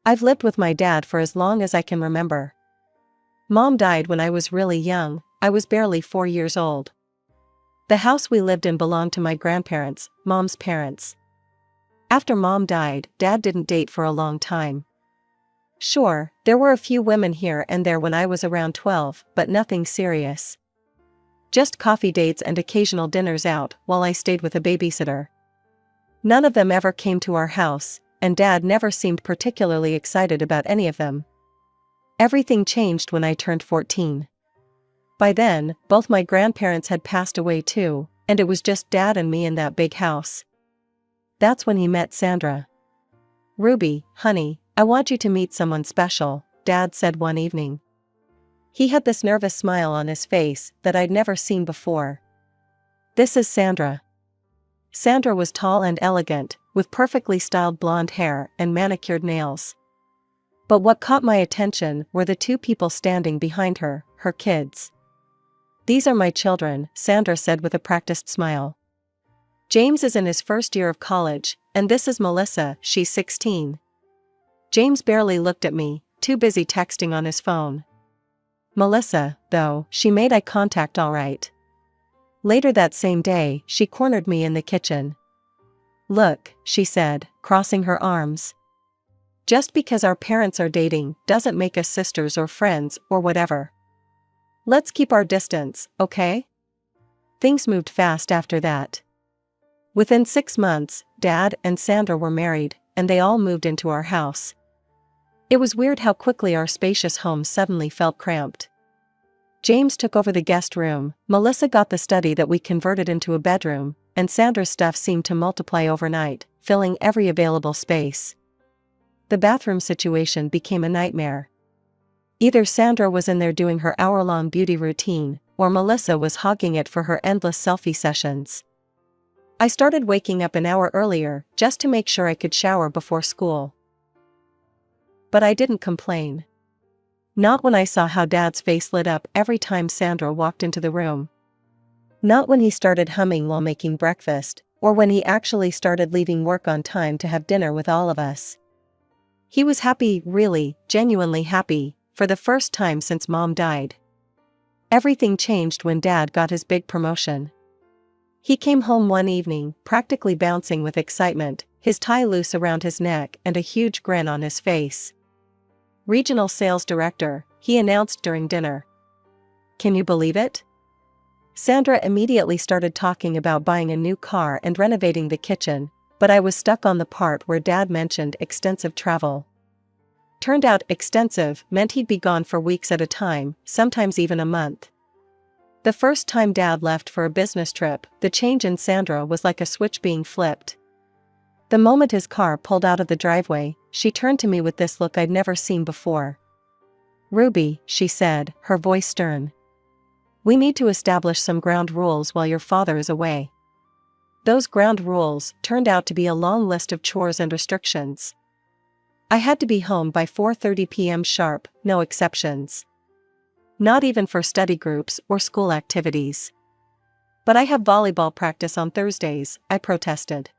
I've lived with my dad for as long as I can remember. Mom died when I was really young, I was barely 4 years old. The house we lived in belonged to my grandparents, Mom's parents. After Mom died, Dad didn't date for a long time. Sure, there were a few women here and there when I was around 12, but nothing serious. Just coffee dates and occasional dinners out while I stayed with a babysitter. None of them ever came to our house, and Dad never seemed particularly excited about any of them. Everything changed when I turned 14. By then, both my grandparents had passed away too, and it was just Dad and me in that big house. That's when he met Sandra. "Ruby, honey, I want you to meet someone special," Dad said one evening. He had this nervous smile on his face that I'd never seen before. "This is Sandra." Sandra was tall and elegant, with perfectly styled blonde hair and manicured nails. But what caught my attention were the two people standing behind her, her kids. "These are my children," Sandra said with a practiced smile. "James is in his first year of college, and this is Melissa, she's 16. James barely looked at me, too busy texting on his phone. Melissa, though, she made eye contact all right. Later that same day, she cornered me in the kitchen. "Look," she said, crossing her arms. "Just because our parents are dating doesn't make us sisters or friends or whatever. Let's keep our distance, okay?" Things moved fast after that. Within 6 months, Dad and Sandra were married, and they all moved into our house. It was weird how quickly our spacious home suddenly felt cramped. James took over the guest room, Melissa got the study that we converted into a bedroom, and Sandra's stuff seemed to multiply overnight, filling every available space. The bathroom situation became a nightmare. Either Sandra was in there doing her hour-long beauty routine, or Melissa was hogging it for her endless selfie sessions. I started waking up an hour earlier just to make sure I could shower before school. But I didn't complain. Not when I saw how Dad's face lit up every time Sandra walked into the room. Not when he started humming while making breakfast, or when he actually started leaving work on time to have dinner with all of us. He was happy, really, genuinely happy, for the first time since Mom died. Everything changed when Dad got his big promotion. He came home one evening, practically bouncing with excitement, his tie loose around his neck and a huge grin on his face. "Regional Sales Director," he announced during dinner. "Can you believe it?" Sandra immediately started talking about buying a new car and renovating the kitchen, but I was stuck on the part where Dad mentioned extensive travel. Turned out extensive meant he'd be gone for weeks at a time, sometimes even a month. The first time Dad left for a business trip, the change in Sandra was like a switch being flipped. The moment his car pulled out of the driveway, she turned to me with this look I'd never seen before. "Ruby," she said, her voice stern. "We need to establish some ground rules while your father is away." Those ground rules turned out to be a long list of chores and restrictions. I had to be home by 4:30 p.m. sharp, no exceptions. Not even for study groups or school activities. "But I have volleyball practice on Thursdays," I protested.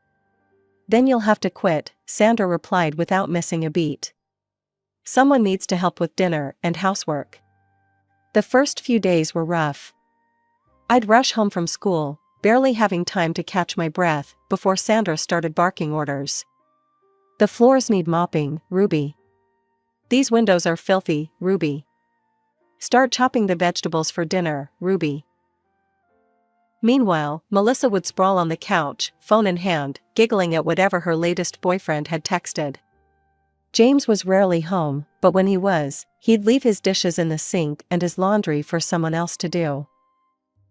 "Then you'll have to quit," Sandra replied without missing a beat. "Someone needs to help with dinner and housework." The first few days were rough. I'd rush home from school, barely having time to catch my breath, before Sandra started barking orders. "The floors need mopping, Ruby. These windows are filthy, Ruby. Start chopping the vegetables for dinner, Ruby." Meanwhile, Melissa would sprawl on the couch, phone in hand, giggling at whatever her latest boyfriend had texted. James was rarely home, but when he was, he'd leave his dishes in the sink and his laundry for someone else to do.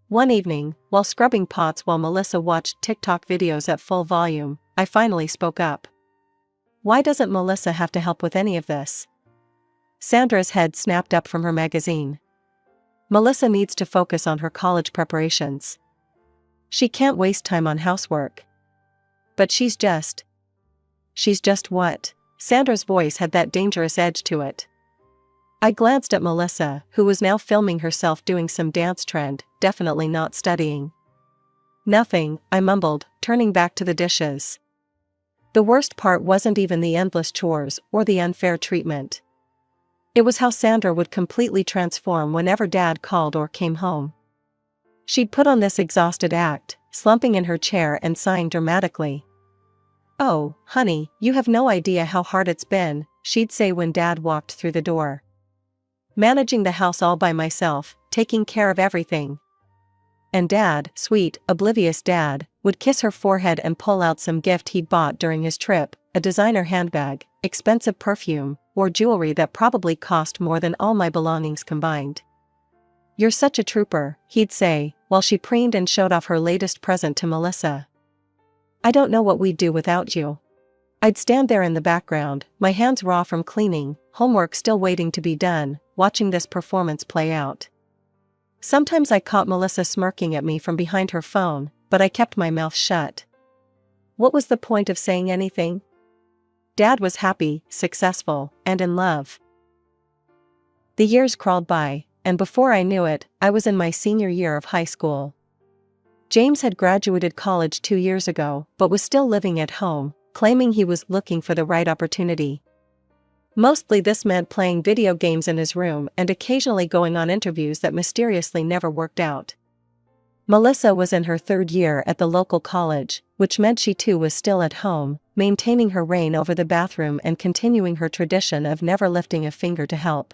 One evening, while scrubbing pots while Melissa watched TikTok videos at full volume, I finally spoke up. "Why doesn't Melissa have to help with any of this?" Sandra's head snapped up from her magazine. "Melissa needs to focus on her college preparations. She can't waste time on housework." "But she's just what?" Sandra's voice had that dangerous edge to it. I glanced at Melissa, who was now filming herself doing some dance trend, definitely not studying. "Nothing," I mumbled, turning back to the dishes. The worst part wasn't even the endless chores or the unfair treatment. It was how Sandra would completely transform whenever Dad called or came home. She'd put on this exhausted act, slumping in her chair and sighing dramatically. "Oh, honey, you have no idea how hard it's been," she'd say when Dad walked through the door. "Managing the house all by myself, taking care of everything." And Dad, sweet, oblivious Dad, would kiss her forehead and pull out some gift he'd bought during his trip, a designer handbag, expensive perfume, or jewelry that probably cost more than all my belongings combined. "You're such a trooper," he'd say, while she preened and showed off her latest present to Melissa. "I don't know what we'd do without you." I'd stand there in the background, my hands raw from cleaning, homework still waiting to be done, watching this performance play out. Sometimes I caught Melissa smirking at me from behind her phone, but I kept my mouth shut. What was the point of saying anything? Dad was happy, successful, and in love. The years crawled by, and before I knew it, I was in my senior year of high school. James had graduated college 2 years ago, but was still living at home, claiming he was looking for the right opportunity. Mostly this meant playing video games in his room and occasionally going on interviews that mysteriously never worked out. Melissa was in her 3rd year at the local college, which meant she too was still at home, maintaining her reign over the bathroom and continuing her tradition of never lifting a finger to help.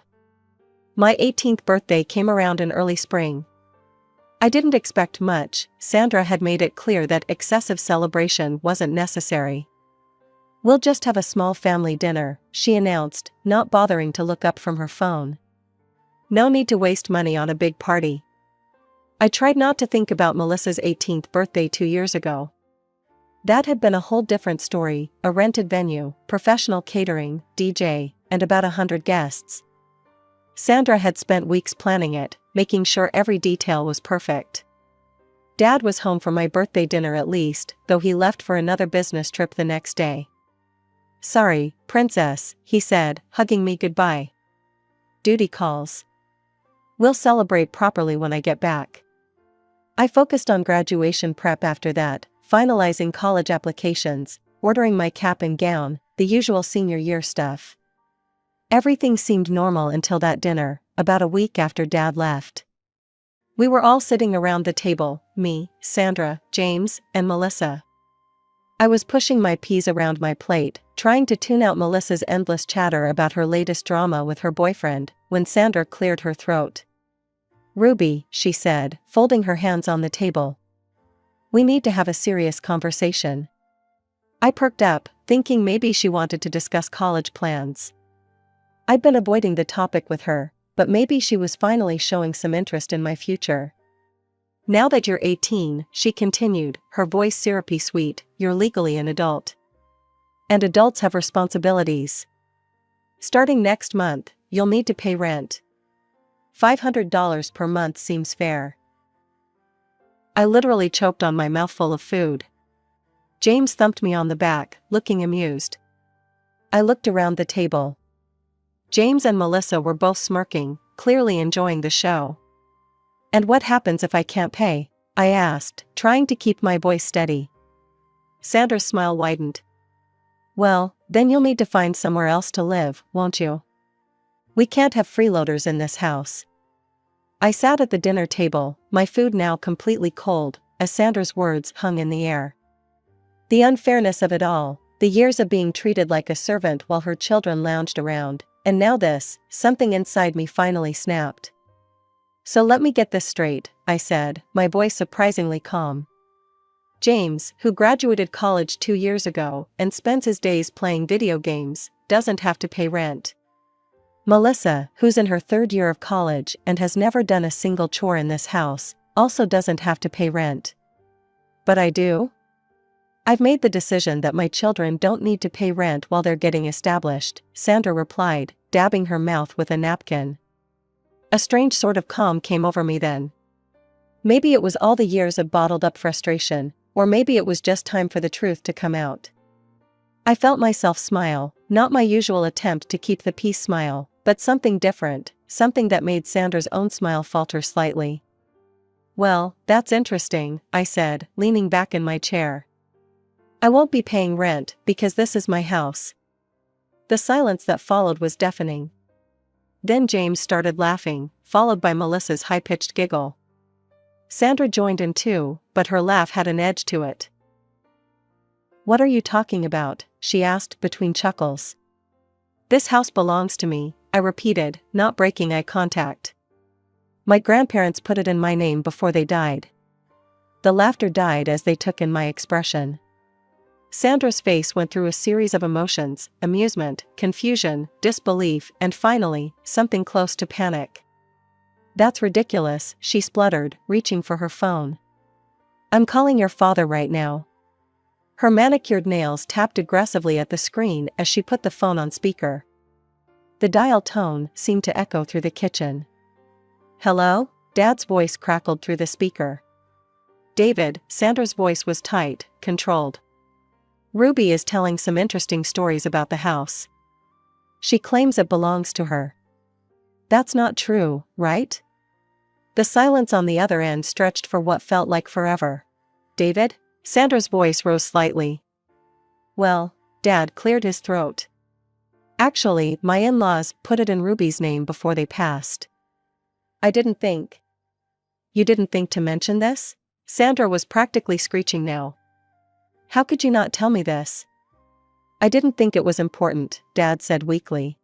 My 18th birthday came around in early spring. I didn't expect much. Sandra had made it clear that excessive celebration wasn't necessary. "We'll just have a small family dinner," she announced, not bothering to look up from her phone. "No need to waste money on a big party." I tried not to think about Melissa's 18th birthday 2 years ago. That had been a whole different story, a rented venue, professional catering, DJ, and about 100 guests. Sandra had spent weeks planning it, making sure every detail was perfect. Dad was home for my birthday dinner at least, though he left for another business trip the next day. "Sorry, princess," he said, hugging me goodbye. "Duty calls. We'll celebrate properly when I get back." I focused on graduation prep after that, finalizing college applications, ordering my cap and gown, the usual senior year stuff. Everything seemed normal until that dinner, about a week after Dad left. We were all sitting around the table, me, Sandra, James, and Melissa. I was pushing my peas around my plate, trying to tune out Melissa's endless chatter about her latest drama with her boyfriend, when Sandra cleared her throat. "Ruby," she said, folding her hands on the table. "We need to have a serious conversation." I perked up, thinking maybe she wanted to discuss college plans. I'd been avoiding the topic with her, but maybe she was finally showing some interest in my future. "Now that you're 18, she continued, her voice syrupy sweet, "you're legally an adult. And adults have responsibilities. Starting next month, you'll need to pay rent. $500 per month seems fair." I literally choked on my mouthful of food. James thumped me on the back, looking amused. I looked around the table. James and Melissa were both smirking, clearly enjoying the show. "And what happens if I can't pay?" I asked, trying to keep my voice steady. Sandra's smile widened. "Well, then you'll need to find somewhere else to live, won't you? We can't have freeloaders in this house." I sat at the dinner table, my food now completely cold, as Sandra's words hung in the air. The unfairness of it all, the years of being treated like a servant while her children lounged around, and now this, something inside me finally snapped. "So let me get this straight," I said, my voice surprisingly calm. "James, who graduated college 2 years ago and spends his days playing video games, doesn't have to pay rent. Melissa, who's in her 3rd year of college and has never done a single chore in this house, also doesn't have to pay rent. But I do? I've made the decision that my children don't need to pay rent while they're getting established," Sandra replied, dabbing her mouth with a napkin. A strange sort of calm came over me then. Maybe it was all the years of bottled-up frustration, or maybe it was just time for the truth to come out. I felt myself smile, not my usual attempt to keep the peace smile, but something different, something that made Sandra's own smile falter slightly. "Well, that's interesting," I said, leaning back in my chair. I won't be paying rent because this is my house. The silence that followed was deafening. Then James started laughing, followed by Melissa's high-pitched giggle. Sandra joined in too, but her laugh had an edge to it. "What are you talking about?" she asked between chuckles. "This house belongs to me," I repeated, not breaking eye contact. "My grandparents put it in my name before they died." The laughter died as they took in my expression. Sandra's face went through a series of emotions: amusement, confusion, disbelief, and finally, something close to panic. "That's ridiculous," she spluttered, reaching for her phone. "I'm calling your father right now." Her manicured nails tapped aggressively at the screen as she put the phone on speaker. The dial tone seemed to echo through the kitchen. "Hello?" Dad's voice crackled through the speaker. "David," Sandra's voice was tight, controlled. "Ruby is telling some interesting stories about the house. She claims it belongs to her." "That's not true, right?" The silence on the other end stretched for what felt like forever. "David?" Sandra's voice rose slightly. "Well," Dad cleared his throat. "Actually, my in-laws put it in Ruby's name before they passed." "I didn't think." "You didn't think to mention this?" Sandra was practically screeching now. "How could you not tell me this?" "I didn't think it was important," Dad said weakly.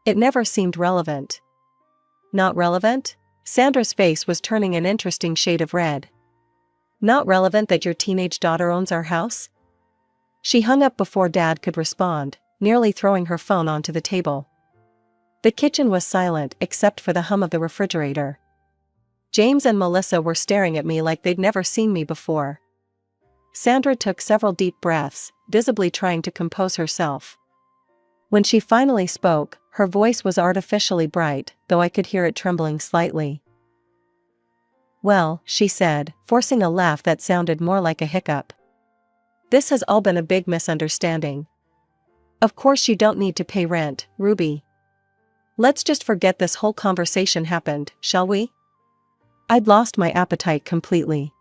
"It never seemed relevant." "Not relevant?" Sandra's face was turning an interesting shade of red. "Not relevant that your teenage daughter owns our house?" She hung up before Dad could respond, nearly throwing her phone onto the table. The kitchen was silent except for the hum of the refrigerator. James and Melissa were staring at me like they'd never seen me before. Sandra took several deep breaths, visibly trying to compose herself. When she finally spoke, her voice was artificially bright, though I could hear it trembling slightly. "Well," she said, forcing a laugh that sounded more like a hiccup. "This has all been a big misunderstanding. Of course you don't need to pay rent, Ruby. Let's just forget this whole conversation happened, shall we?" I'd lost my appetite completely.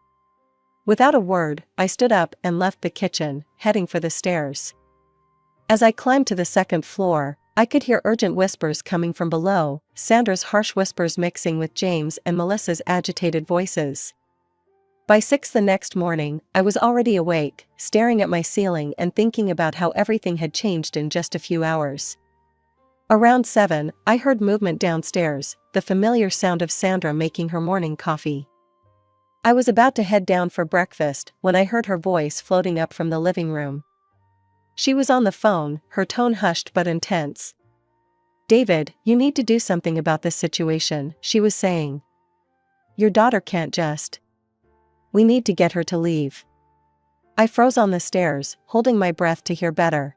Without a word, I stood up and left the kitchen, heading for the stairs. As I climbed to the second floor, I could hear urgent whispers coming from below, Sandra's harsh whispers mixing with James and Melissa's agitated voices. By 6 the next morning, I was already awake, staring at my ceiling and thinking about how everything had changed in just a few hours. Around 7, I heard movement downstairs, the familiar sound of Sandra making her morning coffee. I was about to head down for breakfast when I heard her voice floating up from the living room. She was on the phone, her tone hushed but intense. "David, you need to do something about this situation," she was saying. "Your daughter can't just. We need to get her to leave." I froze on the stairs, holding my breath to hear better.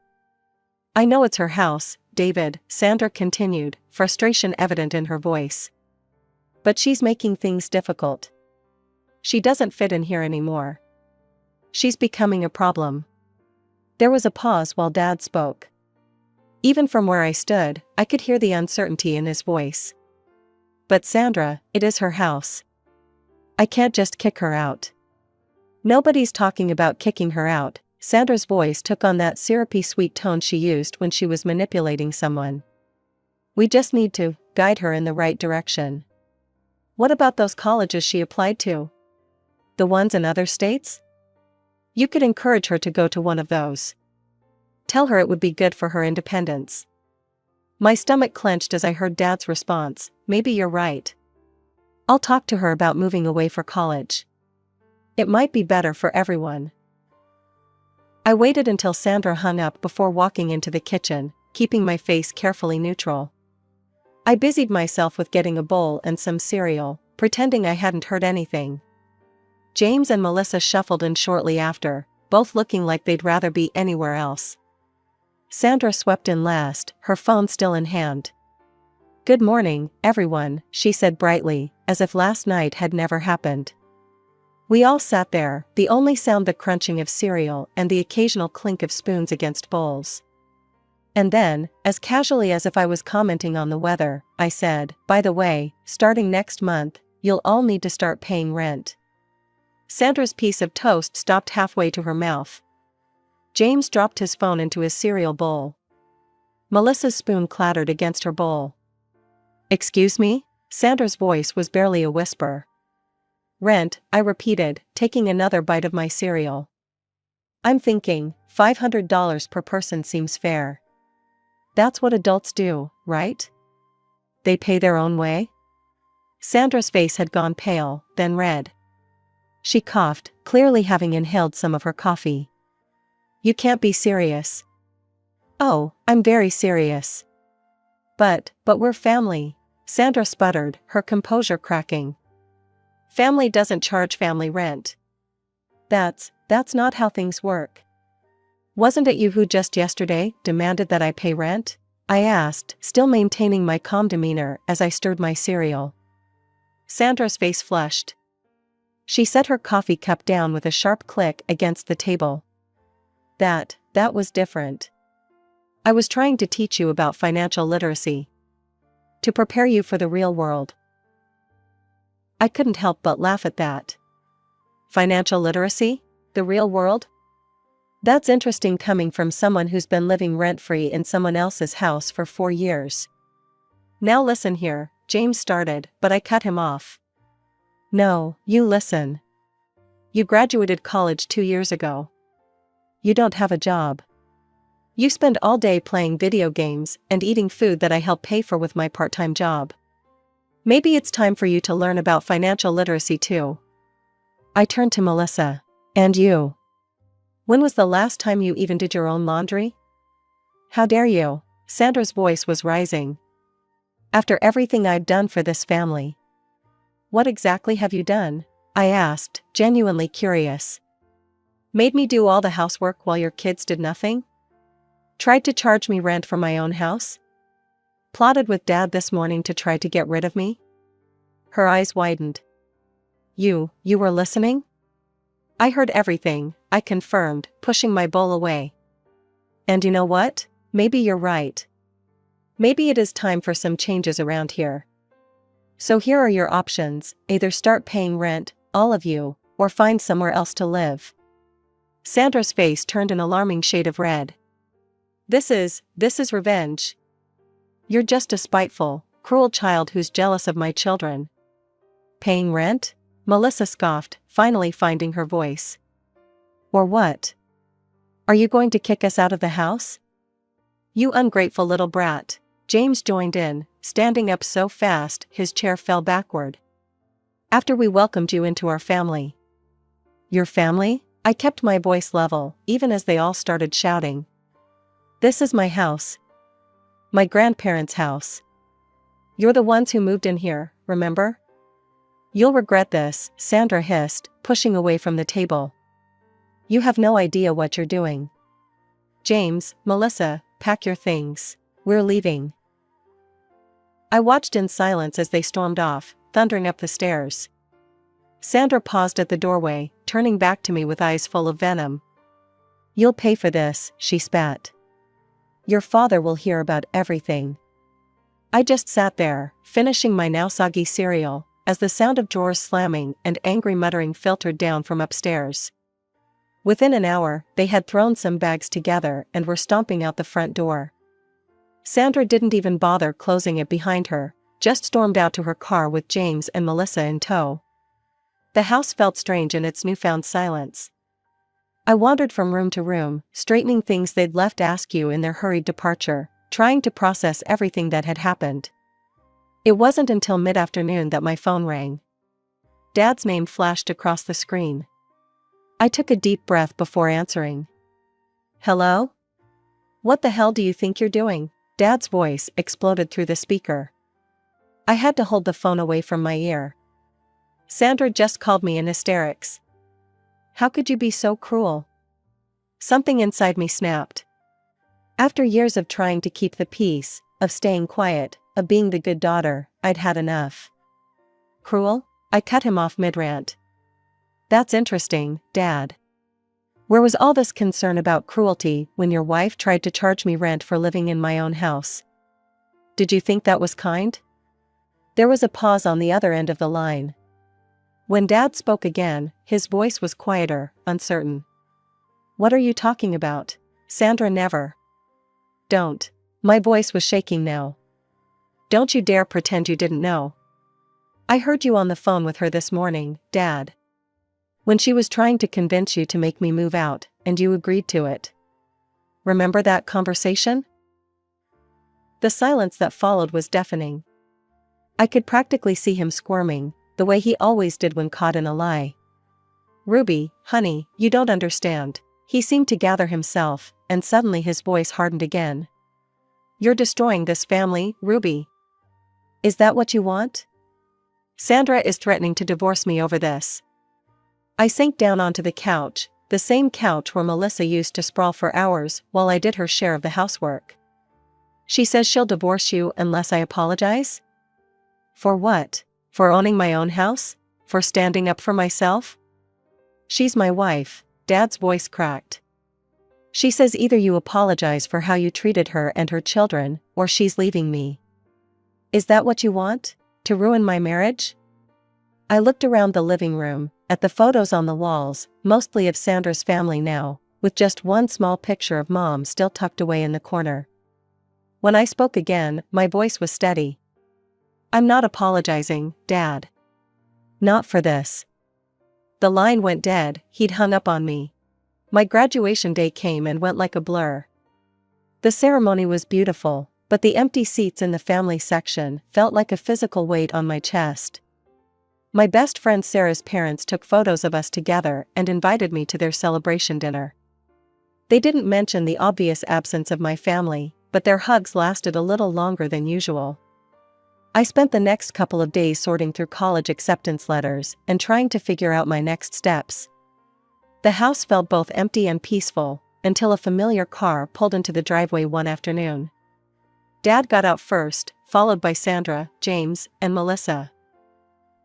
"I know it's her house, David," Sandra continued, frustration evident in her voice. "But she's making things difficult. She doesn't fit in here anymore. She's becoming a problem." There was a pause while Dad spoke. Even from where I stood, I could hear the uncertainty in his voice. "But Sandra, it is her house. I can't just kick her out." "Nobody's talking about kicking her out." Sandra's voice took on that syrupy sweet tone she used when she was manipulating someone. "We just need to guide her in the right direction." "What about those colleges she applied to? The ones in other states? You could encourage her to go to one of those. Tell her it would be good for her independence." My stomach clenched as I heard Dad's response, "Maybe you're right. I'll talk to her about moving away for college. It might be better for everyone." I waited until Sandra hung up before walking into the kitchen, keeping my face carefully neutral. I busied myself with getting a bowl and some cereal, pretending I hadn't heard anything. James and Melissa shuffled in shortly after, both looking like they'd rather be anywhere else. Sandra swept in last, her phone still in hand. "Good morning, everyone," she said brightly, as if last night had never happened. We all sat there, the only sound the crunching of cereal and the occasional clink of spoons against bowls. And then, as casually as if I was commenting on the weather, I said, "By the way, starting next month, you'll all need to start paying rent." Sandra's piece of toast stopped halfway to her mouth. James dropped his phone into his cereal bowl. Melissa's spoon clattered against her bowl. "Excuse me?" Sandra's voice was barely a whisper. "Rent," I repeated, taking another bite of my cereal. "I'm thinking, $500 per person seems fair. That's what adults do, right? They pay their own way?" Sandra's face had gone pale, then red. She coughed, clearly having inhaled some of her coffee. "You can't be serious." "Oh, I'm very serious." But we're family," Sandra sputtered, her composure cracking. "Family doesn't charge family rent." That's not how things work." "Wasn't it you who just yesterday demanded that I pay rent?" I asked, still maintaining my calm demeanor as I stirred my cereal. Sandra's face flushed. She set her coffee cup down with a sharp click against the table. That was different. I was trying to teach you about financial literacy. To prepare you for the real world." I couldn't help but laugh at that. Financial literacy? The real world? That's interesting coming from someone who's been living rent-free in someone else's house for 4 years. "Now listen here," James started, but I cut him off. "No, you listen. You graduated college 2 years ago. You don't have a job. You spend all day playing video games and eating food that I help pay for with my part-time job. Maybe it's time for you to learn about financial literacy too." I turned to Melissa. "And you? When was the last time you even did your own laundry?" "How dare you?" Sandra's voice was rising. "After everything I'd done for this family." "What exactly have you done?" I asked, genuinely curious. "Made me do all the housework while your kids did nothing? Tried to charge me rent for my own house? Plotted with Dad this morning to try to get rid of me?" Her eyes widened. You were listening?" "I heard everything," I confirmed, pushing my bowl away. "And you know what? Maybe you're right. Maybe it is time for some changes around here. So here are your options: either start paying rent, all of you, or find somewhere else to live." Sandra's face turned an alarming shade of red. This is revenge. You're just a spiteful, cruel child who's jealous of my children." "Paying rent?" Melissa scoffed, finally finding her voice. "Or what? Are you going to kick us out of the house?" "You ungrateful little brat." James joined in, standing up so fast his chair fell backward. "After we welcomed you into our family." "Your family?" I kept my voice level, even as they all started shouting. "This is my house. My grandparents' house. You're the ones who moved in here, remember? You'll regret this," Sandra hissed, pushing away from the table. "You have no idea what you're doing. James, Melissa, pack your things. We're leaving." I watched in silence as they stormed off, thundering up the stairs. Sandra paused at the doorway, turning back to me with eyes full of venom. "You'll pay for this," she spat. "Your father will hear about everything." I just sat there, finishing my now soggy cereal, as the sound of drawers slamming and angry muttering filtered down from upstairs. Within an hour, they had thrown some bags together and were stomping out the front door. Sandra didn't even bother closing it behind her, just stormed out to her car with James and Melissa in tow. The house felt strange in its newfound silence. I wandered from room to room, straightening things they'd left askew in their hurried departure, trying to process everything that had happened. It wasn't until mid-afternoon that my phone rang. Dad's name flashed across the screen. I took a deep breath before answering. "Hello? What the hell do you think you're doing?" Dad's voice exploded through the speaker. I had to hold the phone away from my ear. "Sandra just called me in hysterics. How could you be so cruel?" Something inside me snapped. After years of trying to keep the peace, of staying quiet, of being the good daughter, I'd had enough. "Cruel?" I cut him off mid-rant. "That's interesting, Dad. Where was all this concern about cruelty when your wife tried to charge me rent for living in my own house? Did you think that was kind?" There was a pause on the other end of the line. When Dad spoke again, his voice was quieter, uncertain. What are you talking about? Sandra, never. Don't. My voice was shaking now. Don't you dare pretend you didn't know. I heard you on the phone with her this morning, Dad. When she was trying to convince you to make me move out, and you agreed to it. Remember that conversation? The silence that followed was deafening. I could practically see him squirming, the way he always did when caught in a lie. Ruby, honey, you don't understand. He seemed to gather himself, and suddenly his voice hardened again. You're destroying this family, Ruby. Is that what you want? Sandra is threatening to divorce me over this. I sank down onto the couch, the same couch where Melissa used to sprawl for hours while I did her share of the housework. She says she'll divorce you unless I apologize? For what? For owning my own house? For standing up for myself? She's my wife, Dad's voice cracked. She says either you apologize for how you treated her and her children, or she's leaving me. Is that what you want? To ruin my marriage? I looked around the living room, at the photos on the walls, mostly of Sandra's family now, with just one small picture of Mom still tucked away in the corner. When I spoke again, my voice was steady. I'm not apologizing, Dad. Not for this. The line went dead, he'd hung up on me. My graduation day came and went like a blur. The ceremony was beautiful, but the empty seats in the family section felt like a physical weight on my chest. My best friend Sarah's parents took photos of us together and invited me to their celebration dinner. They didn't mention the obvious absence of my family, but their hugs lasted a little longer than usual. I spent the next couple of days sorting through college acceptance letters and trying to figure out my next steps. The house felt both empty and peaceful, until a familiar car pulled into the driveway one afternoon. Dad got out first, followed by Sandra, James, and Melissa.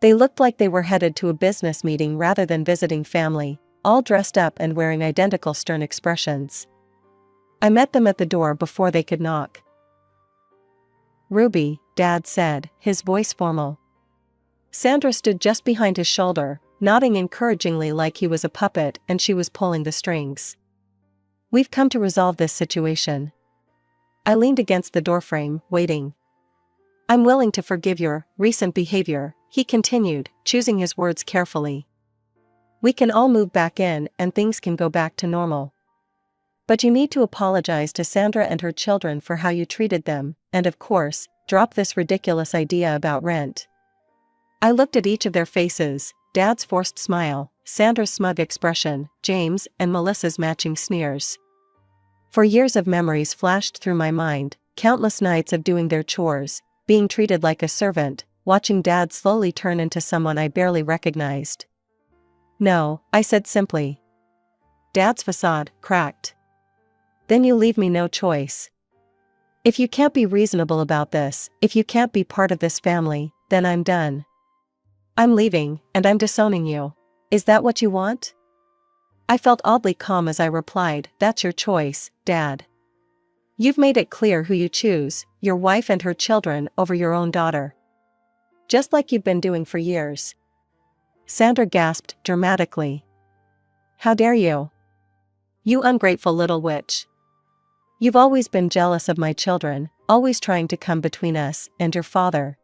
They looked like they were headed to a business meeting rather than visiting family, all dressed up and wearing identical stern expressions. I met them at the door before they could knock. Ruby, Dad said, his voice formal. Sandra stood just behind his shoulder, nodding encouragingly like he was a puppet and she was pulling the strings. We've come to resolve this situation. I leaned against the doorframe, waiting. I'm willing to forgive your recent behavior, he continued, choosing his words carefully. We can all move back in and things can go back to normal. But you need to apologize to Sandra and her children for how you treated them, and of course, drop this ridiculous idea about rent. I looked at each of their faces, Dad's forced smile, Sandra's smug expression, James and Melissa's matching sneers. For years of memories flashed through my mind, countless nights of doing their chores, being treated like a servant, watching Dad slowly turn into someone I barely recognized. No, I said simply. Dad's facade cracked. Then you leave me no choice. If you can't be reasonable about this, if you can't be part of this family, then I'm done. I'm leaving, and I'm disowning you. Is that what you want? I felt oddly calm as I replied, that's your choice, Dad. You've made it clear who you choose, your wife and her children over your own daughter. Just like you've been doing for years. Sandra gasped dramatically. How dare you? You ungrateful little witch. You've always been jealous of my children, always trying to come between us and your father.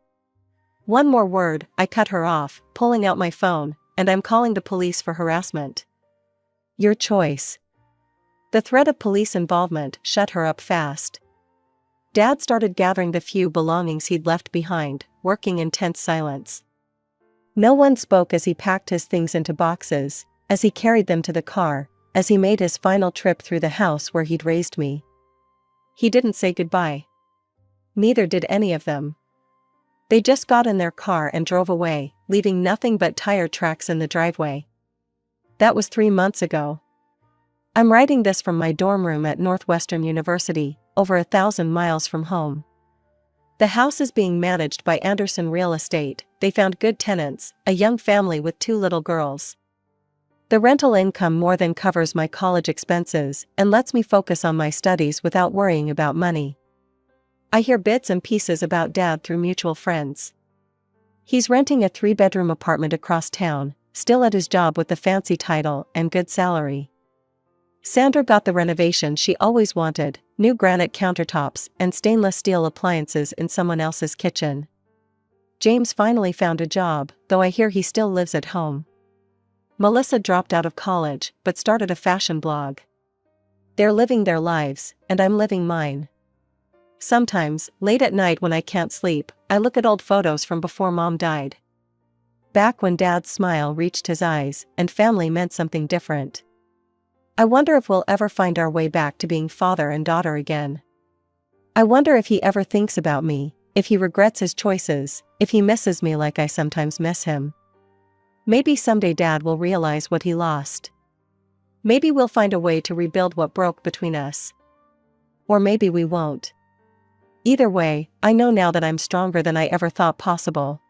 One more word, I cut her off, pulling out my phone, and I'm calling the police for harassment. Your choice. The threat of police involvement shut her up fast. Dad started gathering the few belongings he'd left behind, working in tense silence. No one spoke as he packed his things into boxes, as he carried them to the car, as he made his final trip through the house where he'd raised me. He didn't say goodbye. Neither did any of them. They just got in their car and drove away, leaving nothing but tire tracks in the driveway. That was 3 months ago. I'm writing this from my dorm room at Northwestern University, over 1,000 miles from home. The house is being managed by Anderson Real Estate. They found good tenants, a young family with 2 little girls. The rental income more than covers my college expenses and lets me focus on my studies without worrying about money. I hear bits and pieces about Dad through mutual friends. He's renting a 3-bedroom apartment across town, still at his job with the fancy title and good salary. Sandra got the renovation she always wanted, new granite countertops and stainless steel appliances in someone else's kitchen. James finally found a job, though I hear he still lives at home. Melissa dropped out of college, but started a fashion blog. They're living their lives, and I'm living mine. Sometimes, late at night when I can't sleep, I look at old photos from before Mom died. Back when Dad's smile reached his eyes, and family meant something different. I wonder if we'll ever find our way back to being father and daughter again. I wonder if he ever thinks about me, if he regrets his choices, if he misses me like I sometimes miss him. Maybe someday Dad will realize what he lost. Maybe we'll find a way to rebuild what broke between us. Or maybe we won't. Either way, I know now that I'm stronger than I ever thought possible.